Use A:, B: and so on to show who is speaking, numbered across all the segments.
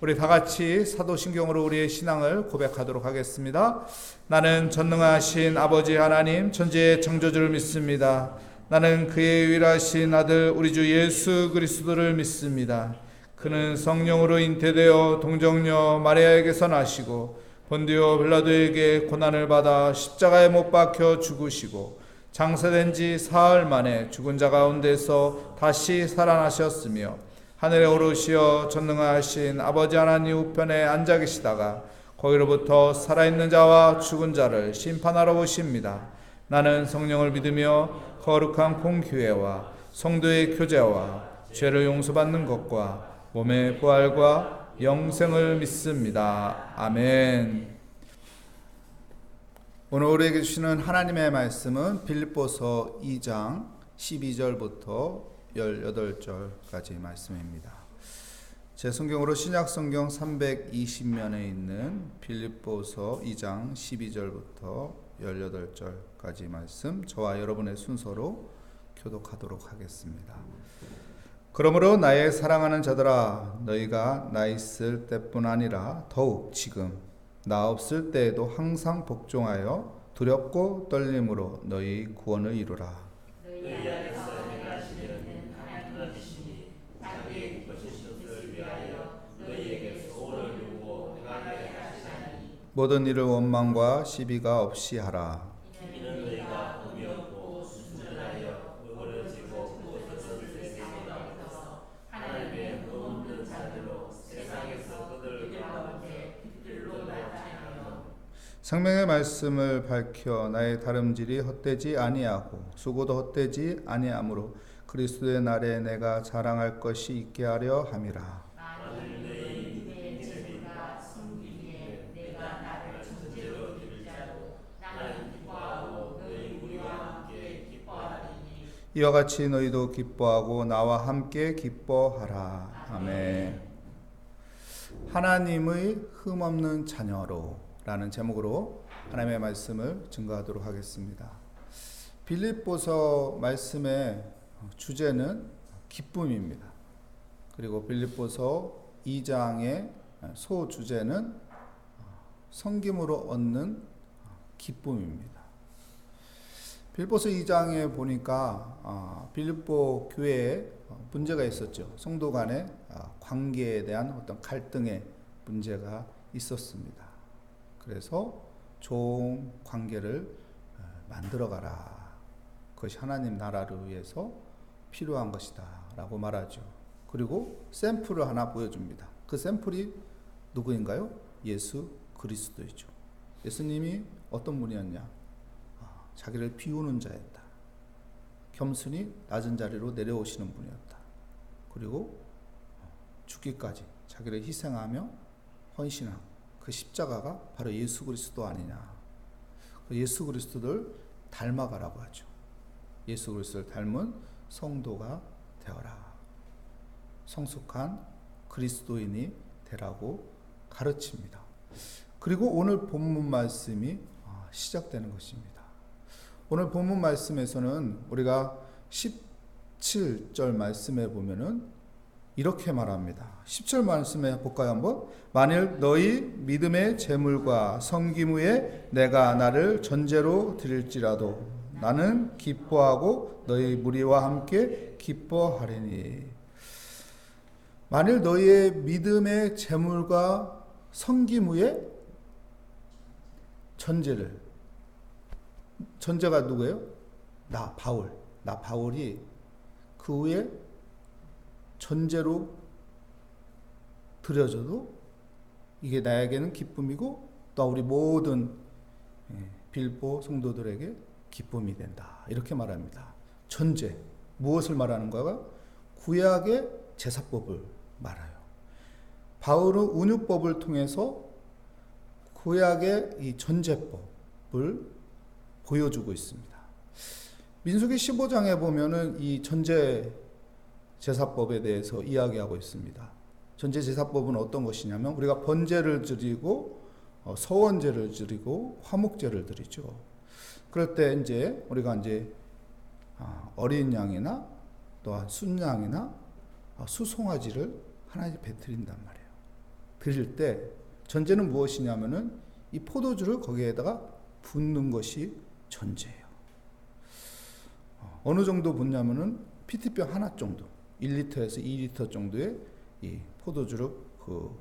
A: 우리 다 같이 사도신경으로 우리의 신앙을 고백하도록 하겠습니다. 나는 전능하신 아버지 하나님 천지의 창조주를 믿습니다. 나는 그의 유일하신 아들 우리 주 예수 그리스도를 믿습니다. 그는 성령으로 잉태되어 동정녀 마리아에게서 나시고 본디오 빌라도에게 고난을 받아 십자가에 못 박혀 죽으시고 장사된 지 사흘 만에 죽은 자 가운데서 다시 살아나셨으며 하늘에 오르시어 전능하신 아버지 하나님 우편에 앉아 계시다가 거기로부터 살아있는 자와 죽은 자를 심판하러 오십니다. 나는 성령을 믿으며 거룩한 공교회와 성도의 교제와 죄를 용서받는 것과 몸의 부활과 영생을 믿습니다. 아멘. 오늘 우리에게 주시는 하나님의 말씀은 빌립보서 2장 12절부터 18절까지 말씀입니다. 제 성경으로 신약 성경 320면에 있는 빌립보서 2장 12절부터 18절까지 말씀, 저와 여러분의 순서로 교독하도록 하겠습니다. 그러므로 나의 사랑하는 자들아, 너희가 나 있을 때뿐 아니라 더욱 지금 나 없을 때에도 항상 복종하여 두렵고 떨림으로 너희 구원을 이루라. 모든 일을 원망과 시비가 없이 하라. 생명의 말씀을 밝혀 나의 다름질이 헛되지 아니하고 수고도 헛되지 아니하므로 그리스도의 날에 내가 자랑할 것이 있게 하려 함이라. 이와 같이 너희도 기뻐하고 나와 함께 기뻐하라. 아멘. 하나님의 흠없는 자녀로 라는 제목으로 하나님의 말씀을 증거하도록 하겠습니다. 빌립보서 말씀의 주제는 기쁨입니다. 그리고 빌립보서 2장의 소주제는 섬김으로 얻는 기쁨입니다. 빌립보서 2장에 보니까 빌립보 교회에 문제가 있었죠. 성도 간의 관계에 대한 어떤 갈등의 문제가 있었습니다. 그래서 좋은 관계를 만들어가라. 그것이 하나님 나라를 위해서 필요한 것이다 라고 말하죠. 그리고 샘플을 하나 보여줍니다. 그 샘플이 누구인가요? 예수 그리스도이죠. 예수님이 어떤 분이었냐? 자기를 비우는 자였다. 겸손히 낮은 자리로 내려오시는 분이었다. 그리고 죽기까지 자기를 희생하며 헌신한 그 십자가가 바로 예수 그리스도 아니냐. 예수 그리스도를 닮아가라고 하죠. 예수 그리스도를 닮은 성도가 되어라. 성숙한 그리스도인이 되라고 가르칩니다. 그리고 오늘 본문 말씀이 시작되는 것입니다. 오늘 본문 말씀에서는 우리가 17절 말씀에 보면은 이렇게 말합니다. 10절 말씀에 볼까요 한번? 만일 너희 믿음의 재물과 섬김 후에 내가 나를 전제로 드릴지라도 나는 기뻐하고 너희 무리와 함께 기뻐하리니. 만일 너희의 믿음의 재물과 섬김 후에 전제가 누구예요? 나 바울이 그 후에 전제로 드려져도 이게 나에게는 기쁨이고 또 우리 모든 빌립보 성도들에게 기쁨이 된다. 이렇게 말합니다. 전제, 무엇을 말하는 거가? 구약의 제사법을 말해요. 바울은 운유법을 통해서 구약의 이 전제법을 보여주고 있습니다. 민수기 15장에 보면은 이 전제 제사법에 대해서 이야기하고 있습니다. 전제 제사법은 어떤 것이냐면 우리가 번제를 드리고 서원제를 드리고 화목제를 드리죠. 그럴 때 이제 우리가 이제 어린 양이나 또한 순양이나 수송아지를 하나님께 배드린단 말이에요. 그릴 때 전제는 무엇이냐면은 이 포도주를 거기에다가 붓는 것이 전제예요. 어느 정도 붓냐면은 PT병 하나 정도, 1리터에서 2리터 정도의 이 포도주를 그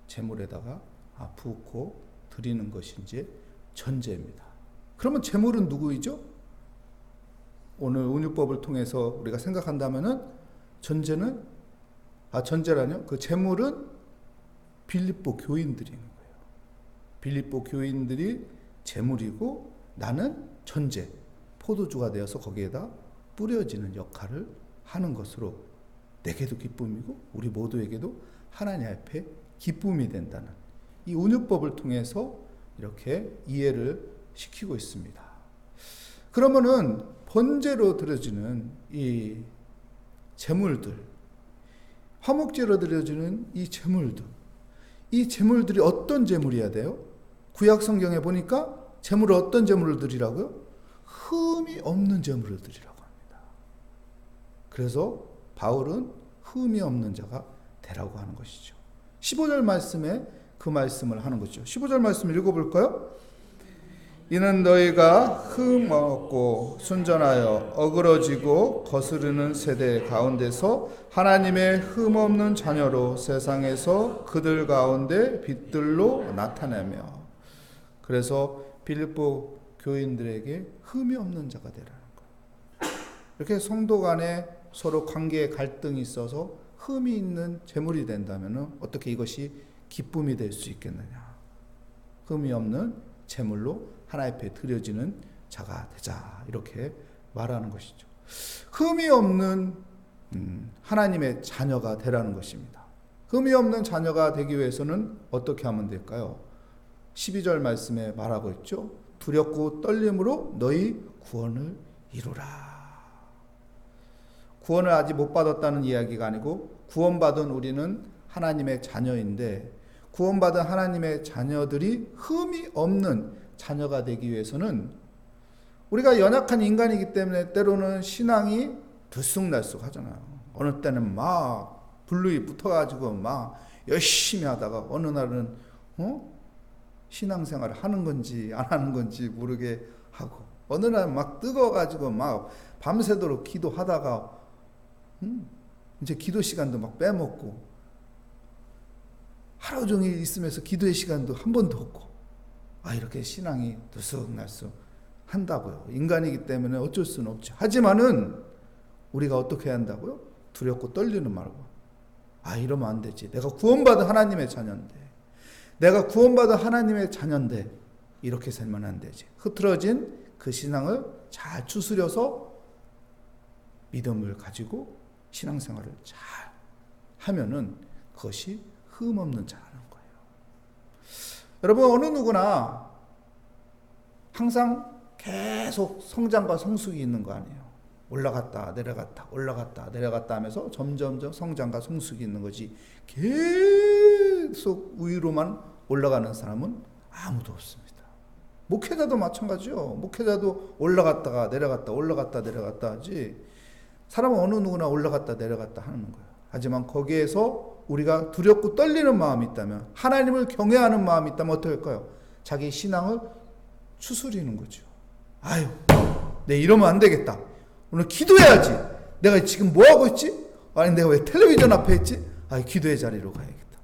A: 제물에다가 붓고 드리는 것이 이제 전제입니다. 그러면 제물은 누구이죠? 오늘 운유법을 통해서 우리가 생각한다면은 전제라뇨? 그 제물은 빌립보 교인들인 거예요. 빌립보 교인들이 제물이고 나는 전제, 포도주가 되어서 거기에다 뿌려지는 역할을 하는 것으로 내게도 기쁨이고 우리 모두에게도 하나님 앞에 기쁨이 된다는 이 운유법을 통해서 이렇게 이해를 시키고 있습니다. 그러면은 번제로 드려지는 이 제물들, 화목제로 드려지는 이 제물들, 이 제물들이 어떤 제물이어야 돼요? 구약 성경에 보니까 제물을 어떤 제물을 드리라고요? 흠이 없는 제물을 드리라고 합니다. 그래서 바울은 흠이 없는 자가 되라고 하는 것이죠. 15절 말씀에 그 말씀을 하는 거죠. 15절 말씀 읽어볼까요? 이는 너희가 흠 없고 순전하여 어그러지고 거스르는 세대 가운데서 하나님의 흠 없는 자녀로 세상에서 그들 가운데 빛들로 나타내며, 그래서 빌립보 교인들에게 흠이 없는 자가 되라는 거예요. 이렇게 성도 간에 서로 관계에 갈등이 있어서 흠이 있는 제물이 된다면 어떻게 이것이 기쁨이 될 수 있겠느냐. 흠이 없는 제물로 하나님 앞에 드려지는 자가 되자, 이렇게 말하는 것이죠. 흠이 없는 하나님의 자녀가 되라는 것입니다. 흠이 없는 자녀가 되기 위해서는 어떻게 하면 될까요? 12절 말씀에 말하고 있죠. 두렵고 떨림으로 너희 구원을 이루라. 구원을 아직 못 받았다는 이야기가 아니고 구원받은 우리는 하나님의 자녀인데, 구원받은 하나님의 자녀들이 흠이 없는 자녀가 되기 위해서는 우리가 연약한 인간이기 때문에 때로는 신앙이 들쑥날쑥 하잖아요. 어느 때는 막 불루이 붙어가지고 막 열심히 하다가 어느 날은 신앙생활을 하는 건지 안 하는 건지 모르게 하고, 어느 날은 막 뜨거워가지고 막 밤새도록 기도하다가 이제 기도 시간도 막 빼먹고 하루 종일 있으면서 기도의 시간도 한 번도 없고, 이렇게 신앙이 들쑥날쑥 한다고요. 인간이기 때문에 어쩔 수는 없죠. 하지만은 우리가 어떻게 해야 한다고요? 두렵고 떨리는 말고, 이러면 안 되지. 내가 구원받은 하나님의 자녀인데, 내가 구원받은 하나님의 자녀인데 이렇게 살면 안 되지. 흐트러진 그 신앙을 잘 추스려서 믿음을 가지고 신앙생활을 잘 하면은 그것이 흠 없는 자라는 거예요. 여러분, 어느 누구나 항상 계속 성장과 성숙이 있는 거 아니에요. 올라갔다 내려갔다 올라갔다 내려갔다 하면서 점점점 성장과 성숙이 있는 거지, 계속 위로만 올라가는 사람은 아무도 없습니다. 목회자도 마찬가지죠. 목회자도 올라갔다가 내려갔다 올라갔다 내려갔다 하지, 사람은 어느 누구나 올라갔다 내려갔다 하는 거예요. 하지만 거기에서 우리가 두렵고 떨리는 마음이 있다면, 하나님을 경외하는 마음이 있다면 어떻게 할까요? 자기 신앙을 추스리는 거죠. 내 이러면 안 되겠다. 오늘 기도해야지. 내가 지금 뭐 하고 있지? 내가 왜 텔레비전 앞에 있지? 기도의 자리로 가야겠다.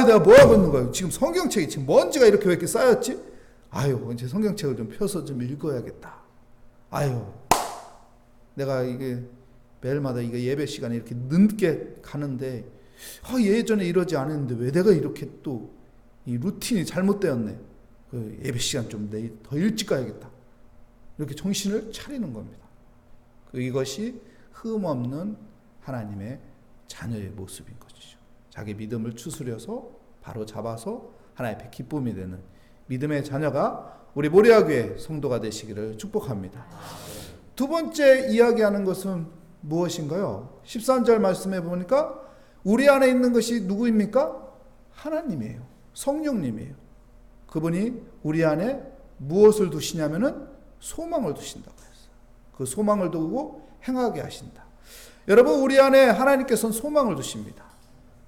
A: 내가 뭐 하고 있는 거야? 지금 성경책이 지금 먼지가 이렇게 왜 이렇게 쌓였지? 이제 성경책을 좀 펴서 좀 읽어야겠다. 내가 이게 매일마다 이게 예배 시간에 이렇게 늦게 가는데, 예전에 이러지 않았는데 왜 내가 이렇게 또 이 루틴이 잘못되었네. 그 예배 시간 좀 내일 더 일찍 가야겠다. 이렇게 정신을 차리는 겁니다. 이것이 흠 없는 하나님의 자녀의 모습인 것이죠. 자기 믿음을 추스려서 바로 잡아서 하나님 앞에 기쁨이 되는 믿음의 자녀가 우리 모리아교회 성도가 되시기를 축복합니다. 두 번째 이야기하는 것은 무엇인가요? 13절 말씀해 보니까 우리 안에 있는 것이 누구입니까? 하나님이에요. 성령님이에요. 그분이 우리 안에 무엇을 두시냐면은 소망을 두신다고 했어요. 그 소망을 두고 행하게 하신다. 여러분, 우리 안에 하나님께서는 소망을 두십니다.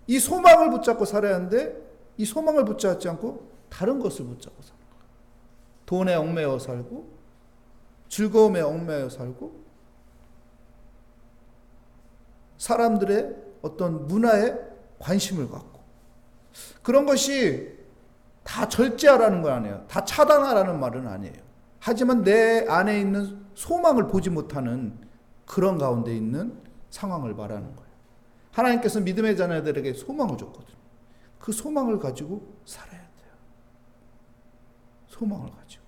A: 이 소망을 붙잡고 살아야 하는데 이 소망을 붙잡지 않고 다른 것을 붙잡고 사는 거예요. 돈에 얽매여 살고 즐거움에 얽매여 살고 사람들의 어떤 문화에 관심을 갖고 그런 것이 다 절제하라는 건 아니에요. 다 차단하라는 말은 아니에요. 하지만 내 안에 있는 소망을 보지 못하는 그런 가운데 있는 상황을 말하는 거예요. 하나님께서 믿음의 자녀들에게 소망을 줬거든요. 그 소망을 가지고 살아야 돼요. 소망을 가지고.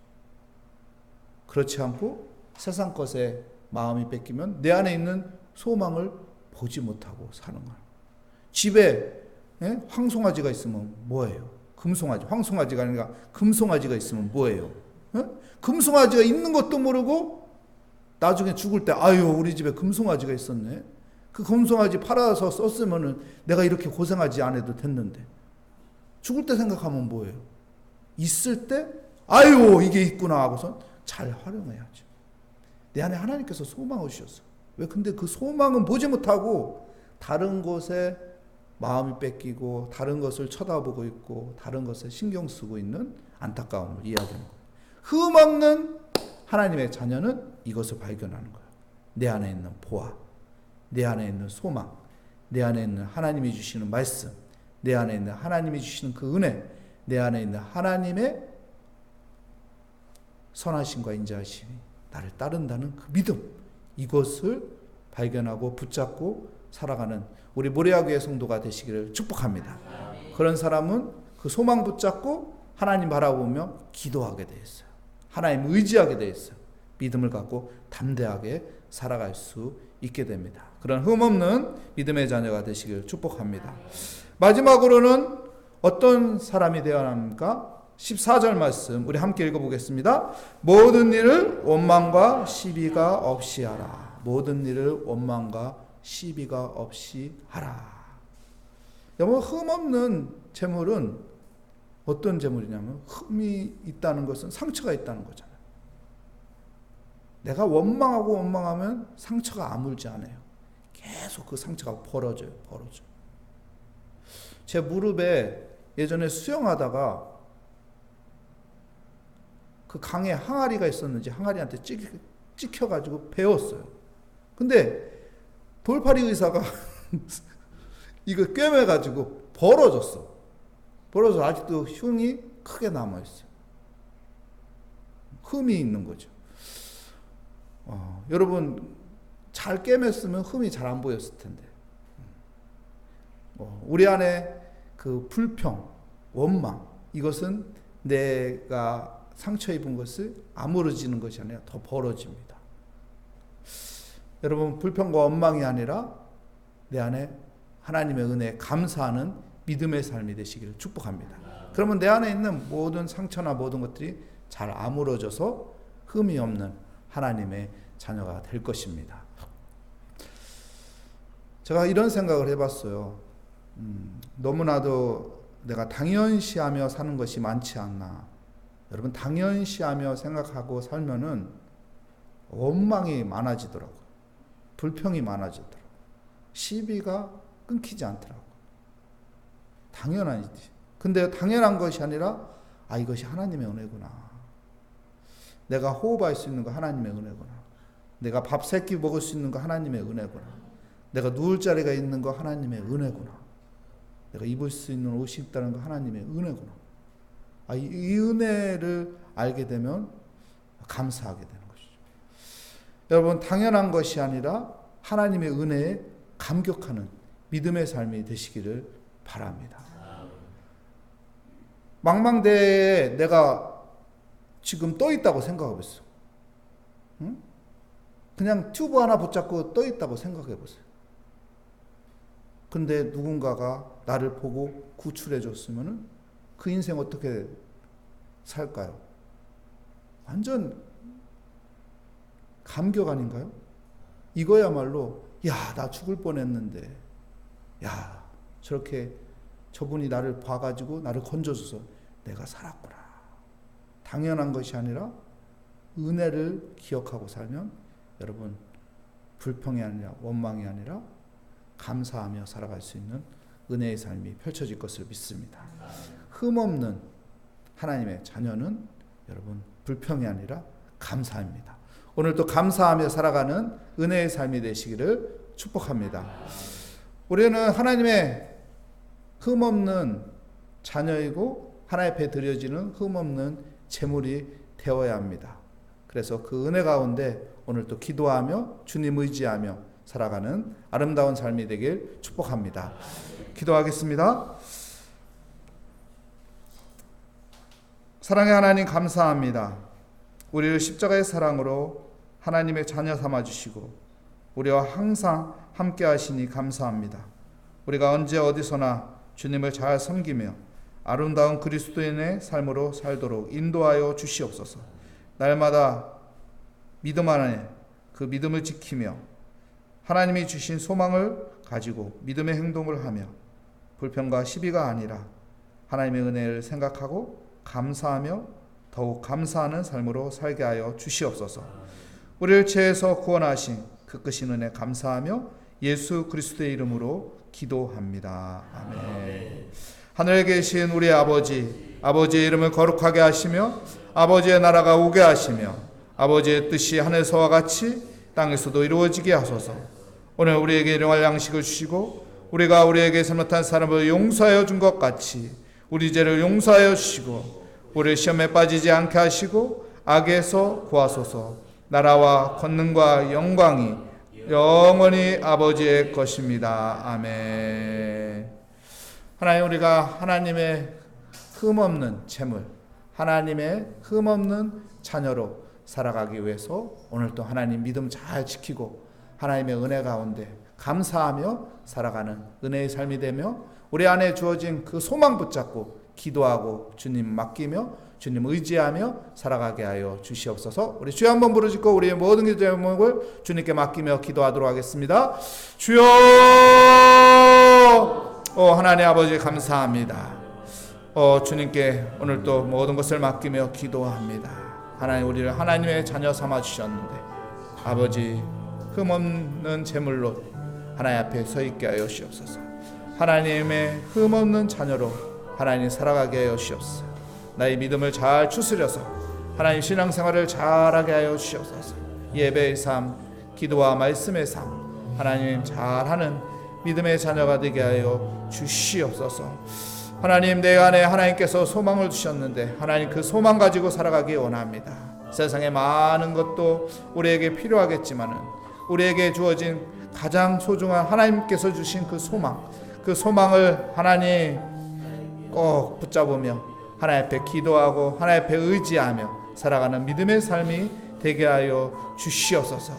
A: 그렇지 않고 세상 것에 마음이 뺏기면 내 안에 있는 소망을 보지 못하고 사는 거예요. 집에 황송아지가 있으면 뭐예요? 금송아지, 황송아지가 아니라 금송아지가 있으면 뭐예요? 금송아지가 있는 것도 모르고 나중에 죽을 때 아유 우리 집에 금송아지가 있었네. 그 금송아지 팔아서 썼으면은 내가 이렇게 고생하지 않아도 됐는데 죽을 때 생각하면 뭐예요? 있을 때 아유 이게 있구나 하고선 잘 활용해야죠. 내 안에 하나님께서 소망을 주셨어. 왜 근데 그 소망은 보지 못하고 다른 곳에 마음이 뺏기고 다른 것을 쳐다보고 있고 다른 것에 신경 쓰고 있는 안타까움을 이야기하는 거예요. 흠없는 하나님의 자녀는 이것을 발견하는 거예요. 내 안에 있는 보아, 내 안에 있는 소망, 내 안에 있는 하나님이 주시는 말씀, 내 안에 있는 하나님이 주시는 그 은혜, 내 안에 있는 하나님의 선하심과 인자하심이 나를 따른다는 그 믿음, 이것을 발견하고 붙잡고 살아가는 우리 모래아교회 성도가 되시기를 축복합니다. 그런 사람은 그 소망 붙잡고 하나님 바라보며 기도하게 되어 있어요. 하나님 의지하게 되어 있어요. 믿음을 갖고 담대하게 살아갈 수 있게 됩니다. 그런 흠없는 믿음의 자녀가 되시기를 축복합니다. 마지막으로는 어떤 사람이 되어야 합니까? 14절 말씀 우리 함께 읽어보겠습니다. 모든 일을 원망과 시비가 없이 하라. 모든 일을 원망과 시비가 없이 하라. 여러분 흠없는 재물은 어떤 재물이냐면 흠이 있다는 것은 상처가 있다는 거잖아요. 내가 원망하면 상처가 아물지 않아요. 계속 그 상처가 벌어져요. 제 무릎에 예전에 수영하다가 그 강에 항아리가 있었는지 항아리한테 찍혀가지고 베었어요. 근데 돌팔이 의사가 이거 꿰매가지고 벌어져서 아직도 흉이 크게 남아있어요. 흠이 있는 거죠. 여러분 잘 꿰맸으면 흠이 잘 안 보였을 텐데 우리 안에 그 불평, 원망 이것은 내가 상처 입은 것을 아물어지는 것이 아니라 더 벌어집니다. 여러분 불평과 원망이 아니라 내 안에 하나님의 은혜에 감사하는 믿음의 삶이 되시기를 축복합니다. 그러면 내 안에 있는 모든 상처나 모든 것들이 잘 아물어져서 흠이 없는 하나님의 자녀가 될 것입니다. 제가 이런 생각을 해봤어요. 너무나도 내가 당연시하며 사는 것이 많지 않나. 여러분 당연시하며 생각하고 살면은 원망이 많아지더라고요. 불평이 많아지더라고요. 시비가 끊기지 않더라고요. 당연하지. 근데 당연한 것이 아니라 이것이 하나님의 은혜구나. 내가 호흡할 수 있는 거 하나님의 은혜구나. 내가 밥 3끼 먹을 수 있는 거 하나님의 은혜구나. 내가 누울 자리가 있는 거 하나님의 은혜구나. 내가 입을 수 있는 옷이 있다는 거 하나님의 은혜구나. 이 은혜를 알게 되면 감사하게 되는 것이죠. 여러분 당연한 것이 아니라 하나님의 은혜에 감격하는 믿음의 삶이 되시기를 바랍니다. 망망대해에 내가 지금 떠 있다고 생각하고 있어. 응? 그냥 튜브 하나 붙잡고 떠 있다고 생각해 보세요. 근데 누군가가 나를 보고 구출해 줬으면은 그 인생 어떻게 살까요? 완전 감격 아닌가요? 이거야말로 나 죽을 뻔했는데 저렇게 저분이 나를 봐가지고 나를 건져줘서 내가 살았구나. 당연한 것이 아니라 은혜를 기억하고 살면 여러분 불평이 아니라 원망이 아니라 감사하며 살아갈 수 있는 은혜의 삶이 펼쳐질 것을 믿습니다. 흠없는 하나님의 자녀는 여러분 불평이 아니라 감사입니다. 오늘도 감사하며 살아가는 은혜의 삶이 되시기를 축복합니다. 우리는 하나님의 흠없는 자녀이고 하나님 앞에 드려지는 흠없는 제물이 되어야 합니다. 그래서 그 은혜 가운데 오늘 또 기도하며 주님 의지하며 살아가는 아름다운 삶이 되길 축복합니다. 기도하겠습니다. 사랑의 하나님 감사합니다. 우리를 십자가의 사랑으로 하나님의 자녀 삼아주시고 우리와 항상 함께 하시니 감사합니다. 우리가 언제 어디서나 주님을 잘 섬기며 아름다운 그리스도인의 삶으로 살도록 인도하여 주시옵소서. 날마다 믿음 안에 그 믿음을 지키며 하나님이 주신 소망을 가지고 믿음의 행동을 하며 불평과 시비가 아니라 하나님의 은혜를 생각하고 감사하며 더욱 감사하는 삶으로 살게 하여 주시옵소서. 우리를 죄에서 구원하신 그 크신 은혜 감사하며 예수 그리스도의 이름으로 기도합니다. 아멘. 하늘에 계신 우리 아버지, 아버지의 이름을 거룩하게 하시며 아버지의 나라가 오게 하시며 아버지의 뜻이 하늘에서와 같이 땅에서도 이루어지게 하소서. 오늘 우리에게 일용할 양식을 주시고 우리가 우리에게 잘못한 사람을 용서하여 준 것 같이 우리 죄를 용서하여 주시고 우리를 시험에 빠지지 않게 하시고 악에서 구하소서. 나라와 권능과 영광이 영원히 아버지의 것입니다. 아멘. 하나님, 우리가 하나님의 흠없는 재물, 하나님의 흠없는 자녀로 살아가기 위해서 오늘 또 하나님 믿음 잘 지키고 하나님의 은혜 가운데 감사하며 살아가는 은혜의 삶이 되며 우리 안에 주어진 그 소망 붙잡고 기도하고 주님 맡기며 주님 의지하며 살아가게 하여 주시옵소서. 우리 주여 한번 부르짖고 우리의 모든 기도 제목을 주님께 맡기며 기도하도록 하겠습니다. 주여, 하나님 아버지 감사합니다. 주님께 오늘 또 모든 것을 맡기며 기도합니다. 하나님, 우리를 하나님의 자녀 삼아 주셨는데 아버지 흠없는 제물로 하나님 앞에 서 있게 하여 주옵소서. 하나님의 흠없는 자녀로 하나님 살아가게 하여 주옵소서. 나의 믿음을 잘 추스려서 하나님 신앙생활을 잘하게 하여 주옵소서. 예배의 삶, 기도와 말씀의 삶, 하나님 잘하는 믿음의 자녀가 되게 하여 주시옵소서. 하나님, 내 안에 하나님께서 소망을 주셨는데 하나님 그 소망 가지고 살아가기 원합니다. 세상에 많은 것도 우리에게 필요하겠지만은 우리에게 주어진 가장 소중한 하나님께서 주신 그 소망을 하나님 꼭 붙잡으며 하나님 앞에 기도하고 하나님 앞에 의지하며 살아가는 믿음의 삶이 되게 하여 주시옵소서.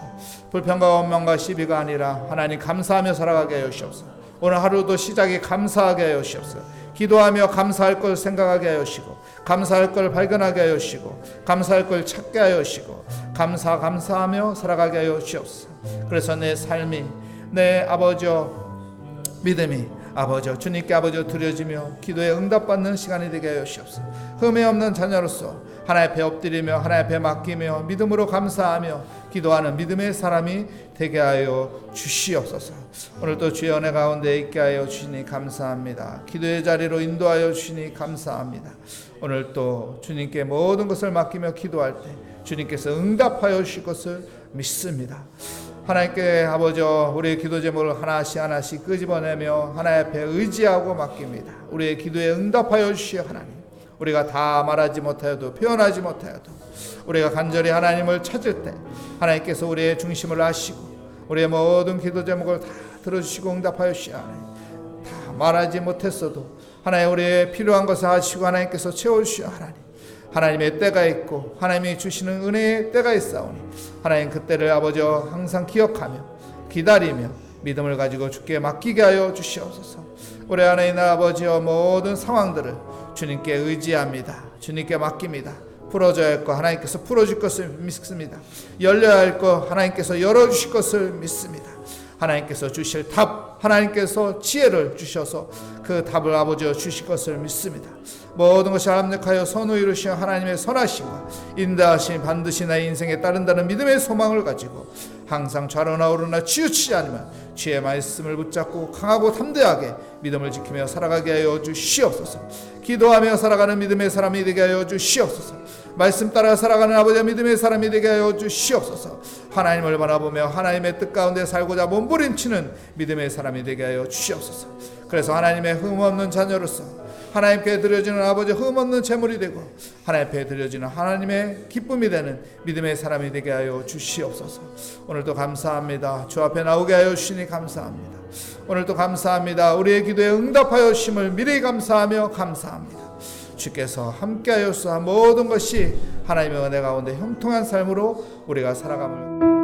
A: 불평과 원망과 시비가 아니라 하나님 감사하며 살아가게 하여 주시옵소서. 오늘 하루도 시작이 감사하게 하여 주시옵소서. 기도하며 감사할 걸 생각하게 하여 주시고 감사할 걸 발견하게 하여 주시고 감사할 걸 찾게 하여 주시고 감사하며 살아가게 하여 주시옵소서. 그래서 내 삶이 내 아버지여 믿음이 아버지여 주님께 아버지여 드려지며 기도에 응답받는 시간이 되게 하여 주시옵소서. 흠이 없는 자녀로서 하나님 앞에 엎드리며 하나님 앞에 맡기며 믿음으로 감사하며 기도하는 믿음의 사람이 되게 하여 주시옵소서. 오늘도 주의 은혜 가운데 있게 하여 주시니 감사합니다. 기도의 자리로 인도하여 주시니 감사합니다. 오늘 또 주님께 모든 것을 맡기며 기도할 때 주님께서 응답하여 주실 것을 믿습니다. 하나님께 아버지여 우리의 기도 제목을 하나씩 끄집어내며 하나님 앞에 의지하고 맡깁니다. 우리의 기도에 응답하여 주시오 하나님. 우리가 다 말하지 못하여도 표현하지 못하여도 우리가 간절히 하나님을 찾을 때 하나님께서 우리의 중심을 아시고 우리의 모든 기도 제목을 다 들어주시고 응답하여 주시오 하나님. 다 말하지 못했어도 하나님 우리의 필요한 것을 하시고 하나님께서 채워주시오 하나님. 하나님의 때가 있고 하나님이 주시는 은혜의 때가 있사오니 하나님 그 때를 아버지여 항상 기억하며 기다리며 믿음을 가지고 주께 맡기게 하여 주시옵소서. 우리 안에 있는 아버지여 모든 상황들을 주님께 의지합니다. 주님께 맡깁니다. 풀어져야 할 것 하나님께서 풀어줄 것을 믿습니다. 열려야 할 것 하나님께서 열어주실 것을 믿습니다. 하나님께서 주실 답, 하나님께서 지혜를 주셔서 그 답을 아버지여 주실 것을 믿습니다. 모든 것이 합력하여 선을 이루시는 하나님의 선하심과 인도하심이 반드시 나의 인생에 따른다는 믿음의 소망을 가지고 항상 좌로나 우로나 치우치지 않으면 주의 말씀을 붙잡고 강하고 담대하게 믿음을 지키며 살아가게 하여 주시옵소서. 기도하며 살아가는 믿음의 사람이 되게 하여 주시옵소서. 말씀 따라 살아가는 아버지의 믿음의 사람이 되게 하여 주시옵소서. 하나님을 바라보며 하나님의 뜻 가운데 살고자 몸부림치는 믿음의 사람이 되게 하여 주시옵소서. 그래서 하나님의 흠없는 자녀로서 하나님께 드려지는 아버지의 흠없는 제물이 되고 하나님 앞에 드려지는 하나님의 기쁨이 되는 믿음의 사람이 되게 하여 주시옵소서. 오늘도 감사합니다. 주 앞에 나오게 하여 주시니 감사합니다. 오늘도 감사합니다. 우리의 기도에 응답하여 주심을 미리 감사하며 감사합니다. 주께서 함께 하여서 모든 것이 하나님의 은혜 가운데 형통한 삶으로 우리가 살아감을